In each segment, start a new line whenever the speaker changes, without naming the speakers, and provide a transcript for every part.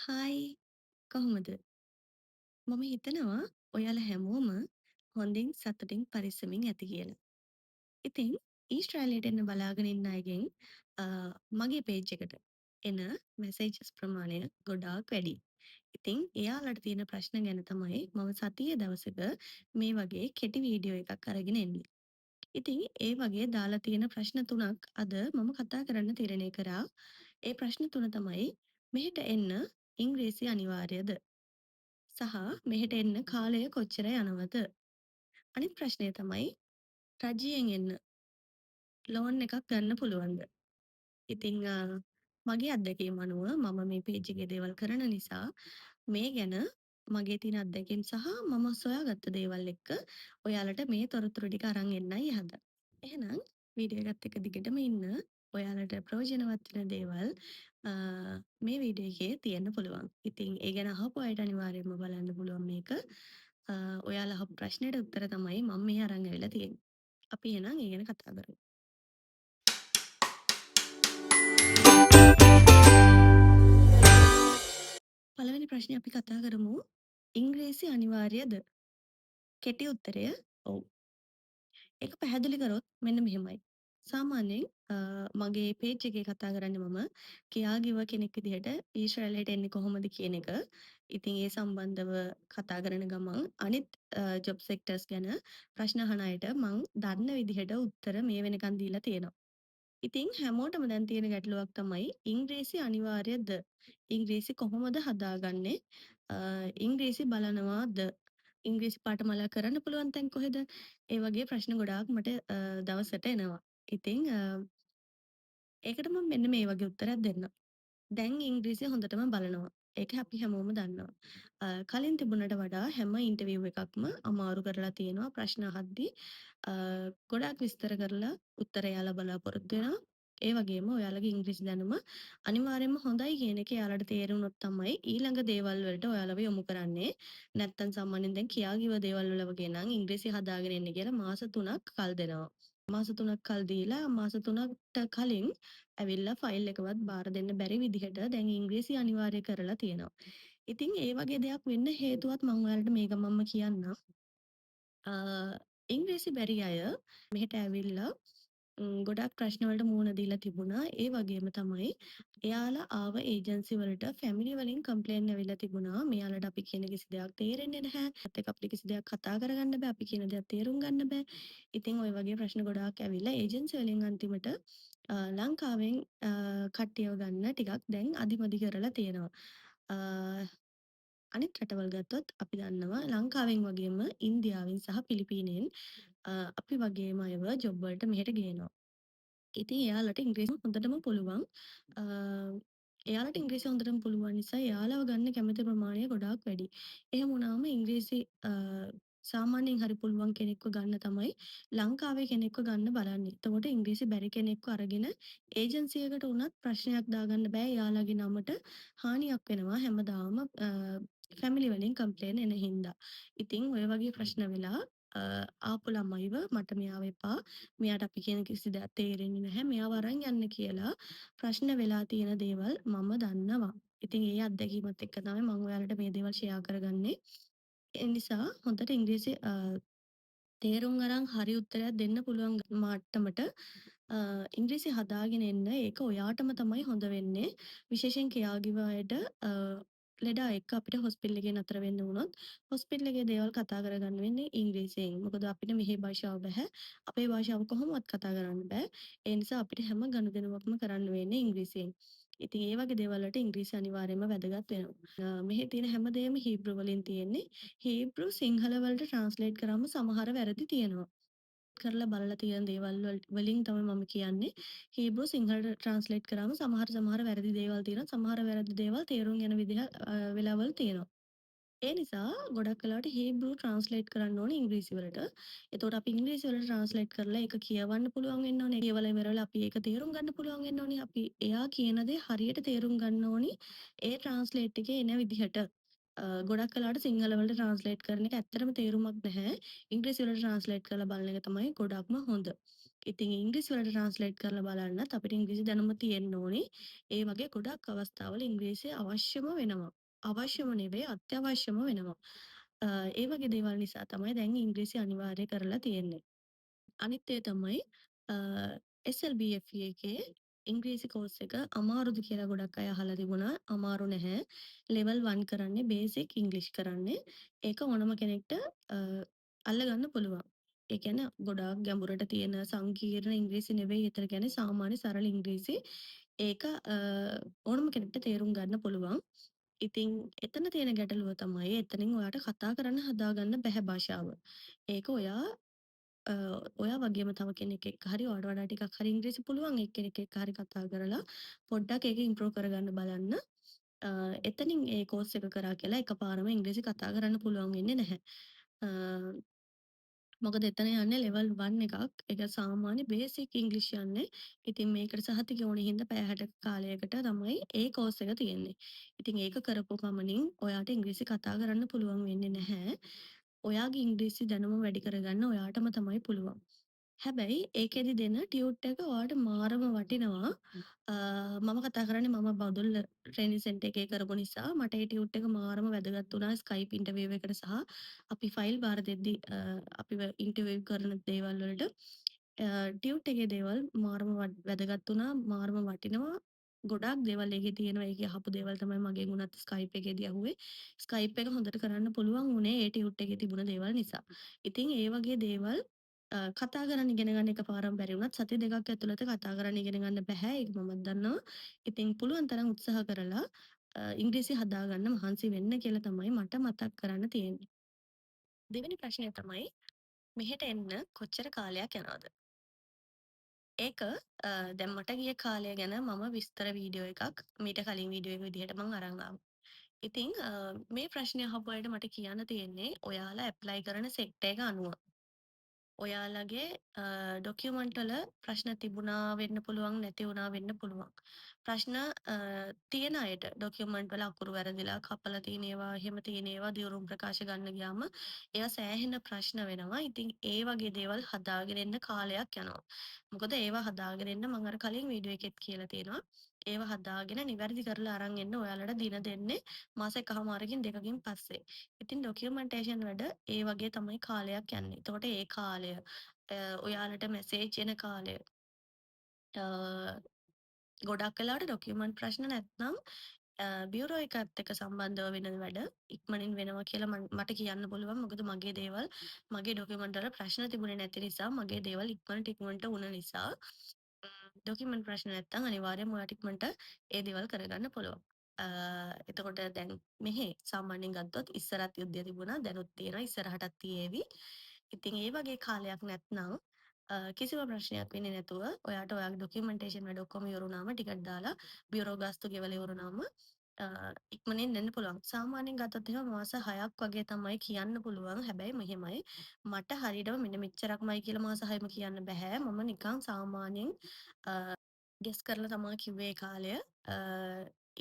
Hi කොහොමද? මම හිතනවා ඔයාලා හැමෝම හොඳින් සතුටින් පරිස්සමින් ඇති කියලා. ඉතින් ඊශ්‍රායලයට එන්න බලාගෙන ඉන්න අයගෙන් මගේ පේජ් එකට එන මෙසේජස් ප්‍රමාණය ගොඩාක් වැඩි. ඉතින් එයාලට තියෙන ප්‍රශ්න ගැන තමයි මම සතියේ දවසක මේ වගේ කෙටි වීඩියෝ එකක් අරගෙන එන්නේ. ඉතින් ඒ වගේ දාලා තියෙන ප්‍රශ්න තුනක් අද මම කතා කරන්න තීරණය කරා. ඒ ප්‍රශ්න තුන තමයි මෙහෙට එන්න ඉංග්‍රීසි අනිවාර්යද? සහ මෙහෙට එන්න කාලය කොච්චර යනවද? අනිත් ප්‍රශ්නය තමයි රජයෙන් එන්න ලෝන් එකක් ගන්න පුළුවන්ද? ඉතින් මගේ අත්දැකීම් අනුව මම මේ පේජ් එකේ දේවල් කරන නිසා මේ ගැන මගේ තියෙන අත්දැකීම් සහ මම සොයාගත්ත දේවල් එක්ක ඔයාලට මේ තොරතුරු ටික අරන් එන්නයි හදන්නේ. එහෙනම් වීඩියෝ එකත් එක්ක දිගටම ඉන්න. ඔයාලට ප්‍රයෝජනවත් වෙන දේවල් අ, මේ වීඩියෝ එකේ තියෙන්න පුළුවන්. ඉතින් ඒ ගැන අහපු අයට අනිවාර්යයෙන්ම බලන්න පුළුවන් මේක. අ, ඔයාලා අහපු ප්‍රශ්නෙට උත්තර තමයි මම මේ අරන් ඇවිල්ලා තියෙන්නේ. අපි එහෙනම් ඒ ගැන කතා කරමු. පළවෙනි ප්‍රශ්නේ අපි කතා කරමු. ඉංග්‍රීසි අනිවාර්යද? කෙටි උත්තරය ඔව්. ඒක පැහැදිලි කරොත් මෙන්න මෙහෙමයි. සාමාන්‍යයෙන් මගේ පේජ් එකේ කතා කරන්නේ මම කියාගිව කෙනෙක් විදිහට ඊශ්‍රායලයට එන්නේ කොහොමද කියන එක. ඉතින් ඒ සම්බන්ධව කතා කරන ගමන් අනිත් ජොබ් සෙක්ටර්ස් ගැන ප්‍රශ්න අහන අයට මං දන්න විදිහට උත්තර මේ වෙනකන් දීලා තියෙනවා. ඉතින් හැමෝටම දැන් තියෙන ගැටලුවක් තමයි ඉංග්‍රීසි අනිවාර්යද? ඉංග්‍රීසි කොහොමද හදාගන්නේ? ඉංග්‍රීසි බලනවාද? ඉංග්‍රීසි පාඨමාලා කරන්න පුළුවන් තැන් කොහෙද? ඒ වගේ ප්‍රශ්න ගොඩාක් මට දවසට එනවා. ඉතින් ඒකට මම මෙන්න මේ වගේ උත්තරයක් දෙන්නම්. දැන් ඉංග්‍රීසි හොඳටම බලනවා. ඒක අපි හැමෝම දන්නවා. කලින් තිබුණට වඩා හැම ඉන්ටර්විව් එකක්ම අමාරු කරලා තියෙනවා ප්‍රශ්න අහද්දී. ගොඩාක් විස්තර කරලා උත්තර එයාලා බලාපොරොත්තු වෙනවා. ඒ වගේම ඔයාලගේ ඉංග්‍රීසි දැනුම අනිවාර්යයෙන්ම හොඳයි කියන එක එයාලට තේරුණොත් තමයි ඊළඟ දේවල් වලට ඔයාලව යොමු කරන්නේ. නැත්තම් සාමාන්‍යයෙන් දැන් කියාගිව දේවල් වල වගේ නම් ඉංග්‍රීසි හදාගෙන එන්න කියලා මාස 3ක් කල් දෙනවා. මාස 3ක් කල් දීලා මාස 3කට කලින් ඇවිල්ලා ෆයිල් එකවත් බාර දෙන්න බැරි විදිහට දැන් ඉංග්‍රීසි අනිවාර්ය කරලා තියෙනවා. ඉතින් ඒ වගේ දෙයක් වෙන්න හේතුවත් මම ඔයාලට මේ ගමන්ම කියන්නම්. අ ඉංග්‍රීසි බැරි අය මෙහෙට ඇවිල්ලා ගොඩක් ප්‍රශ්න වලට මුහුණ දීලා තිබුණා. ඒ වගේම තමයි එයාලා ආව ඒජන්සි වලට ෆැමිලි වලින් කම්ප්ලේන් ඇවිල්ලා තිබුණා. මෙයාලට අපි කියන කිසි දෙයක් තේරෙන්නේ නැහැ. ඒත් එක්ක අපිට කිසි දෙයක් කතා කරගන්න බෑ. අපි කියන දේවල් තේරුම් ගන්න බෑ. ඉතින් ওই වගේ ප්‍රශ්න ගොඩාක් ඇවිල්ලා ඒජන්සි වලින් අන්තිමට ලංකාවෙන් කට්ටියව ගන්න ටිකක් දැන් අදිමදි කරලා තියෙනවා. අ අනිත් රටවල් ගත්තොත් අපි දන්නවා ලංකාවෙන් වගේම ඉන්දියාවෙන් සහ පිලිපීනයෙන් අපි වගේම අයව ජොබ් වලට මෙහෙට ගේනවා. ඉතින් එයාලට ඉංග්‍රීසි හොඳටම පුළුවන්. අ එයාලට ඉංග්‍රීසි හොඳටම පුළුවන් නිසා එයාලව ගන්න කැමති ප්‍රමාණය ගොඩාක් වැඩි. එහෙම වුණාම ඉංග්‍රීසි සාමාන්‍යයෙන් හරි පුළුවන් කෙනෙක්ව ගන්න තමයි ලංකාවේ කෙනෙක්ව ගන්න බලන්නේ. එතකොට ඉංග්‍රීසි බැරි කෙනෙක්ව අරගෙන ඒජන්සියකට වුණත් ප්‍රශ්නයක් දාගන්න බෑ. එයාලගේ නමට හානියක් වෙනවා හැමදාම ෆැමිලි වලින් කම්ප්ලේන් එන හින්දා. ඉතින් ඔය වගේ ප්‍රශ්න වෙලා ආපු ළමයිව මට මෙයාව එපා. මෙයාට අපි කියන කිසි දෙයක් තේරෙන්නේ නැහැ. මෙයාව අරන් යන්න කියලා ප්‍රශ්න වෙලා තියෙන දේවල් මම දන්නවා. ඉතින් ඒ අත්දැකීමත් එක්ක තමයි මම ඔයාලට මේ දේවල් ෂෙයා කරගන්නේ. ඒ නිසා හොඳට ඉංග්‍රීසි තේරුම් අරන් හරි උත්තරයක් දෙන්න පුළුවන් මට්ටමට ඉංග්‍රීසි හදාගෙන එන්න. ඒක ඔයාටම තමයි හොඳ වෙන්නේ. විශේෂයෙන් කියාගිව අයට ලෙඩා එක්ක අපිට හොස්පිටල් එකේ නතර වෙන්න වුණොත් හොස්පිටල් එකේ දේවල් කතා කරගන්න වෙන්නේ ඉංග්‍රීසියෙන්. මොකද අපිට මෙහි භාෂාව බෑ. අපේ භාෂාව කොහොමවත් කතා කරන්න බෑ. ඒ නිසා අපිට හැම ගනුදෙනුවක්ම කරන්න වෙන්නේ ඉංග්‍රීසියෙන්. ඉතින් ඒ වගේ දේවල් වලට ඉංග්‍රීසි අනිවාර්යයෙන්ම වැදගත් වෙනවා. මෙහි තියෙන හැමදේම හීබ්‍රු වලින් තියෙන්නේ. හීබ්‍රු සිංහල වලට ට්‍රාන්ස්ලේට් කරාම සමහර වැරදි තියෙනවා. කරලා බලලා තියෙන දේවල් වලින් තමයි මම කියන්නේ. හීබ්‍රු සිංහලට ට්‍රාන්ස්ලේට් කරාම සමහර වැරදි දේවල් තියෙනවා. සමහර වැරදි දේවල් තේරුම් යන විදිහ වෙලාවල් තියෙනවා. ඒ නිසා ගොඩක් වෙලාවට හීබ්‍රු ට්‍රාන්ස්ලේට් කරන්න ඕනේ ඉංග්‍රීසි වලට. එතකොට අපි ඉංග්‍රීසි වලට ට්‍රාන්ස්ලේට් කරලා ඒක කියවන්න පුළුවන් වෙන්න ඕනේ. කියවලා ඉවරලා අපි ඒක තේරුම් ගන්න පුළුවන් වෙන්න ඕනේ. අපි එයා කියන දේ හරියට තේරුම් ගන්න ඕනේ. ඒ ට්‍රාන්ස්ලේට් එකේ එන විදිහට. ගොඩක් වෙලාවට සිංහල වලට ට්‍රාන්ස්ලේට් කරන එක ඇත්තටම තේරුමක් නැහැ. ඉංග්‍රීසි වලට ට්‍රාන්ස්ලේට් කරලා බලන එක තමයි ගොඩක්ම හොඳ. ඉතින් ඉංග්‍රීසි වලට ට්‍රාන්ස්ලේට් කරලා බලන්නත් අපිට ඉංග්‍රීසි දැනුම තියෙන්න ඕනේ. ඒ වගේ ගොඩක් අවස්ථාවල ඉංග්‍රීසි අවශ්‍යම වෙනවා. අවශ්‍යම නෙවෙයි අත්‍යවශ්‍යම වෙනවා. ඒ වගේ දේවල් නිසා තමයි දැන් ඉංග්‍රීසි අනිවාර්ය කරලා තියෙන්නේ. අනිත් දේ තමයි අ, SLBFE එකේ ඉංග්‍රීසි කෝස් එක අමාරුද කියලා ගොඩක් අය අහලා තිබුණා. අමාරු නැහැ. ලෙවල් 1 කරන්නේ බේසික් ඉංග්‍රීසි කරන්නේ. ඒක ඕනම කෙනෙක්ට අ, අල්ලගන්න පුළුවන්. ඒ කියන්නේ ගොඩාක් ගැඹුරට තියෙන සංකීර්ණ ඉංග්‍රීසි නෙවෙයි. ඒතර කියන්නේ සාමාන්‍ය සරල ඉංග්‍රීසි. ඒක ඕනම කෙනෙක්ට තේරුම් ගන්න පුළුවන්. ඉතින් එතන තියෙන ගැටලුව තමයි එතනින් ඔයාට කතා කරන්න හදාගන්න බැහැ භාෂාව. ඒක ඔයා වගේම තව කෙනෙක් එක්ක හරි ඔයාට වඩා ටිකක් හරි ඉංග්‍රීසි පුළුවන් එක්කෙනෙක් එක්ක හරි කතා කරලා පොඩ්ඩක් ඒක ඉම්ප්‍රූව් කරගන්න බලන්න. අ, එතනින් ඒ කෝස් එක කරා කියලා එකපාරම ඉංග්‍රීසි කතා කරන්න පුළුවන් වෙන්නේ නැහැ. අ, මොකද එතන යන්නේ ලෙවල් 1 එකක්. ඒක සාමාන්‍ය බේසික් ඉංග්‍රීසි යන්නේ. ඉතින් මේකට සහතික ඕනේ හින්දා පැය 60ක කාලයකට තමයි ඒ කෝස් එක තියෙන්නේ. ඉතින් ඒක කරපු ගමනින් ඔයාට ඉංග්‍රීසි කතා කරන්න පුළුවන් වෙන්නේ නැහැ. ඔයාගේ ඉංග්‍රීසි දැනුම වැඩි කරගන්න ඔයාටම තමයි පුළුවන්. හැබැයි ඒකෙදි දෙන ටියුට් එක ඔයාට මාරම වටිනවා. මම කතා කරන්නේ මම බදුල්ල ට්‍රේනින් සෙන්ටර් එකේ කරපු නිසා මට ඒ ටියුට් එක මාරම වැදගත් වුණා Skype ඉන්ටර්විව් එකට සහ අපි ෆයිල් බාර දෙද්දි අපිව ඉන්ටර්විව් කරන දේවල් වලට ටියුට් එකේ දේවල් මාරම වැදගත් වුණා මාරම වටිනවා. ගොඩාක් දේවල් ඒකේ තියෙනවා. ඒකේ අහපු දේවල් තමයි මගෙන් උනත් Skype එකේදී අහුවේ. Skype එක හොඳට කරන්න පුළුවන් වුණේ ඒ ටියුට් එකේ තිබුණ දේවල් නිසා. ඉතින් ඒ වගේ දේවල් කතා කරන්න ඉගෙන ගන්න එකපාරම බැරි වුණත් සති දෙකක් ඇතුළත කතා කරන්න ඉගෙන ගන්න බැහැ. ඒක මමත් දන්නවා. ඉතින් පුළුවන් තරම් උත්සාහ කරලා ඉංග්‍රීසි හදාගන්න මහන්සි වෙන්න කියලා තමයි මට මතක් කරන්න තියෙන්නේ. දෙවෙනි ප්‍රශ්නය තමයි මෙහෙට එන්න කොච්චර කාලයක් යනවද? ඒක දැන් මට ගිය කාලය ගැන මම විස්තර වීඩියෝ එකක් මීට කලින් වීඩියෝ එක විදිහට මම අරන් ආවා. ඉතින් මේ ප්‍රශ්නය අහපු අයට මට කියන්න තියෙන්නේ ඔයාලා ඇප්ලයි කරන සෙක්ටර් එක අනුව. ඔයාලගේ ඩොකියුමන්ට් වල ප්‍රශ්න තිබුණා වෙන්න පුළුවන් නැති වුණා වෙන්න පුළුවන්. ප්‍රශ්න තියෙන අයට ඩොකියුමන්ට් වල අකුරු වැරදිලා කපලා තියෙන ඒවා එහෙම තියෙන ඒවා දියුණුම් ප්‍රකාශ ගන්න ගියාම ඒවා සෑහෙන ප්‍රශ්න වෙනවා. ඉතින් ඒ වගේ දේවල් හදාගෙන එන්න කාලයක් යනවා. මොකද ඒවා හදාගෙන එන්න මම අර කලින් වීඩියෝ එකෙත් කියලා තියෙනවා. ඒවා හදාගෙන නිවැරදි කරලා අරන් එන්න ඔයාලට දින දෙන්නේ මාස එකහමාරකින් දෙකකින් පස්සේ. ඉතින් ඩොකියුමන්ටේෂන් වැඩ ඒ වගේ තමයි කාලයක් යන්නේ. එතකොට ඒ කාලය ඔයාලට මැසේජ් එන කාලය ගොඩක් වෙලාවට ඩොකියුමන්ට් ප්‍රශ්න නැත්නම් බියුරෝ එකත් එක්ක සම්බන්ධව වෙන වැඩ ඉක්මනින් වෙනවා කියලා මට කියන්න පුළුවන්. මොකද මගේ දේවල් මගේ ඩොකියුමන්ට් වල ප්‍රශ්න තිබුණේ නැති නිසා මගේ දේවල් ඉක්මනට වුණ නිසා ඩොකියුමන්ට් ප්‍රශ්න නැත්නම් අනිවාර්යයෙන්ම ඔයාට ඉක්මනට ඒ දේවල් කරගන්න පුළුවන්. එතකොට දැන් මෙහේ සාමාන්‍යයෙන් ගත්තොත් ඉස්සරත් යුද්ධය තිබුණා දැනුත් තියෙනවා ඉස්සරහටත් තියේවි. ඉතින් ඒ වගේ කාලයක් නැත්නම් කිසිම ප්‍රශ්නයක් වෙන්නේ නැතුව ඔයාට ඔයාගේ ඩොකියුමන්ටේෂන් වැඩ ඔක්කොම ඉවරුනාම ටිකට් දාලා බියුරෝ ගාස්තු ගෙවලා ඉවරුනාම ඉක්මනින් එන්න පුළුවන්. සාමාන්‍යයෙන් ගත්තොත් එහෙම මාස 6ක් වගේ තමයි කියන්න පුළුවන්. හැබැයි මෙහෙමයි මට හරියටම මෙන්න මෙච්චරක්මයි කියලා මාස 6ම කියන්න බෑ. මම නිකන් සාමාන්‍යයෙන් ගෙස් කරලා තමා කිව්වේ ඒ කාලය.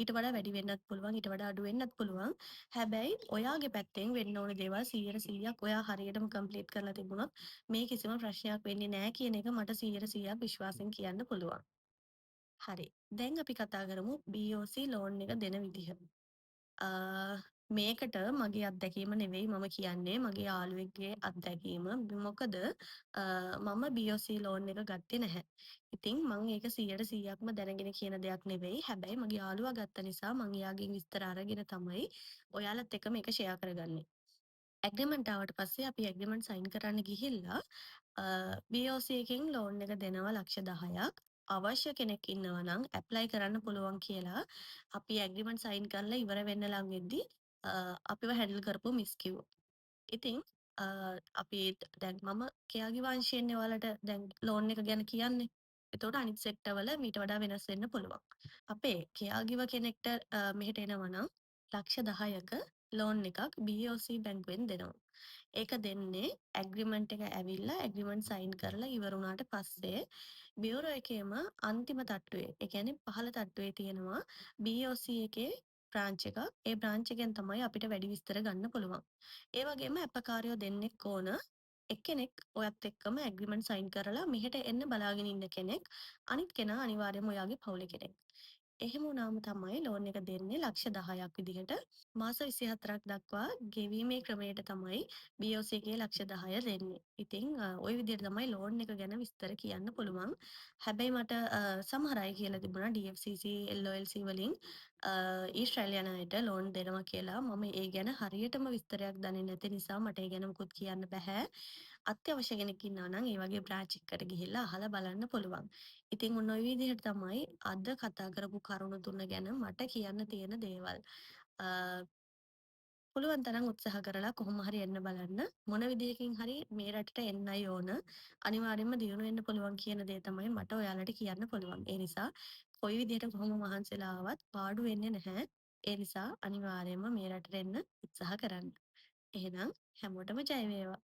ඊට වඩා වැඩි වෙන්නත් පුළුවන් ඊට වඩා අඩු වෙන්නත් පුළුවන්. හැබැයි ඔයාගේ පැත්තෙන් වෙන්න ඕන දේවල් 100%ක් ඔයා හරියටම කම්ප්ලීට් කරලා තිබුණොත් මේ කිසිම ප්‍රශ්නයක් වෙන්නේ නැහැ කියන එක මට 100%ක් විශ්වාසෙන් කියන්න පුළුවන්. හරි. දැන් අපි කතා කරමු BOC ලෝන් එක දෙන විදිහ. අ මේකට මගේ අත්දැකීම නෙවෙයි මම කියන්නේ මගේ යාළුවෙක්ගේ අත්දැකීම. මොකද මම BOC ලෝන් එක ගත්තේ නැහැ. ඉතින් මම ඒක 100%ක්ම දැනගෙන කියන දෙයක් නෙවෙයි. හැබැයි මගේ යාළුවා ගත්ත නිසා මම එයාගෙන් විස්තර අරගෙන තමයි ඔයාලත් එක්ක මේක ෂෙයා කරගන්නේ. ඇග්‍රීමන්ට් ආවට පස්සේ අපි ඇග්‍රීමන්ට් සයින් කරන්න ගිහිල්ලා BOC එකෙන් ලෝන් එක දෙනවා ලක්ෂ 10ක්. අවශ්‍ය කෙනෙක් ඉන්නවා නම් ඇප්ලයි කරන්න පුළුවන් කියලා අපි ඇග්‍රීමන්ට් සයින් කරලා ඉවර වෙන්න ලං වෙද්දි අපිව හැන්ඩල් කරපු මිස් කිව්වා. ඉතින් අ, අපි දැන් මම කෙයාගේ වංශයෙන්නේ ඔයාලට දැන් ලෝන් එක ගැන කියන්නේ. එතකොට අනිත් සෙක්ටර් වල මීට වඩා වෙනස් වෙන්න පුළුවන්. අපේ කෙයාගිව කෙනෙක්ට මෙහෙට එනවා නම් ලක්ෂ 10ක ලෝන් එකක් BOC බැංකුවෙන් දෙනවා. ඒක දෙන්නේ ඇග්‍රීමන්ට් එක ඇවිල්ලා ඇග්‍රීමන්ට් සයින් කරලා ඉවර වුණාට පස්සේ බියුරෝ එකේම අන්තිම තට්ටුවේ ඒ කියන්නේ පහළ තට්ටුවේ තියෙනවා BOC එකේ බ්‍රාන්ච් එකක්. ඒ බ්‍රාන්ච් එකෙන් තමයි අපිට වැඩි විස්තර ගන්න පුළුවන්. ඒ වගේම අපකාරයෝ දෙන්නෙක් ඕන එක්කෙනෙක් ඔයත් එක්කම ඇග්‍රීමන්ට් සයින් කරලා මෙහෙට එන්න බලාගෙන ඉන්න කෙනෙක්. අනිත් කෙනා අනිවාර්යයෙන්ම ඔයාගේ පවුලේ කෙනෙක්. එහෙම වුණාම තමයි ලෝන් එක දෙන්නේ ලක්ෂ 10ක් විදිහට. මාස 24ක් දක්වා ගෙවීමේ ක්‍රමයට තමයි BOC එකේ ලක්ෂ 10 දෙන්නේ. ඉතින් ওই විදිහට තමයි ලෝන් එක ගැන විස්තර කියන්න පුළුවන්. හැබැයි මට සමහර අය කියලා තිබුණා DFCC, LOLC වලින් ඊශ්‍රායලය යන අයට ලෝන් දෙනවා කියලා. මම ඒ ගැන හරියටම විස්තරයක් දන්නේ නැති නිසා මට ඒ ගැන මුකුත් කියන්න බැහැ. අත්‍යවශ්‍ය කෙනෙක් ඉන්නවා නම් ඒ වගේ බ්‍රාන්ච් එකකට ගිහිල්ලා අහලා බලන්න පුළුවන්. ඉතින් ඔන්න ඔය විදිහට තමයි අද කතා කරපු කරුණු තුන ගැන මට කියන්න තියෙන දේවල්. අ පුළුවන් තරම් උත්සාහ කරලා කොහොම හරි එන්න බලන්න. මොන විදිහකින් හරි මේ රටට එන්නයි ඕන. අනිවාර්යයෙන්ම දියුණු වෙන්න පුළුවන් කියන දේ තමයි මට ඔයාලට කියන්න පුළුවන්. ඒ නිසා කොයි විදිහට කොහොම මහන්සිලා ආවත් පාඩු වෙන්නේ නැහැ. ඒ නිසා අනිවාර්යයෙන්ම මේ රටට එන්න උත්සාහ කරන්න. එහෙනම් හැමෝටම ජය වේවා.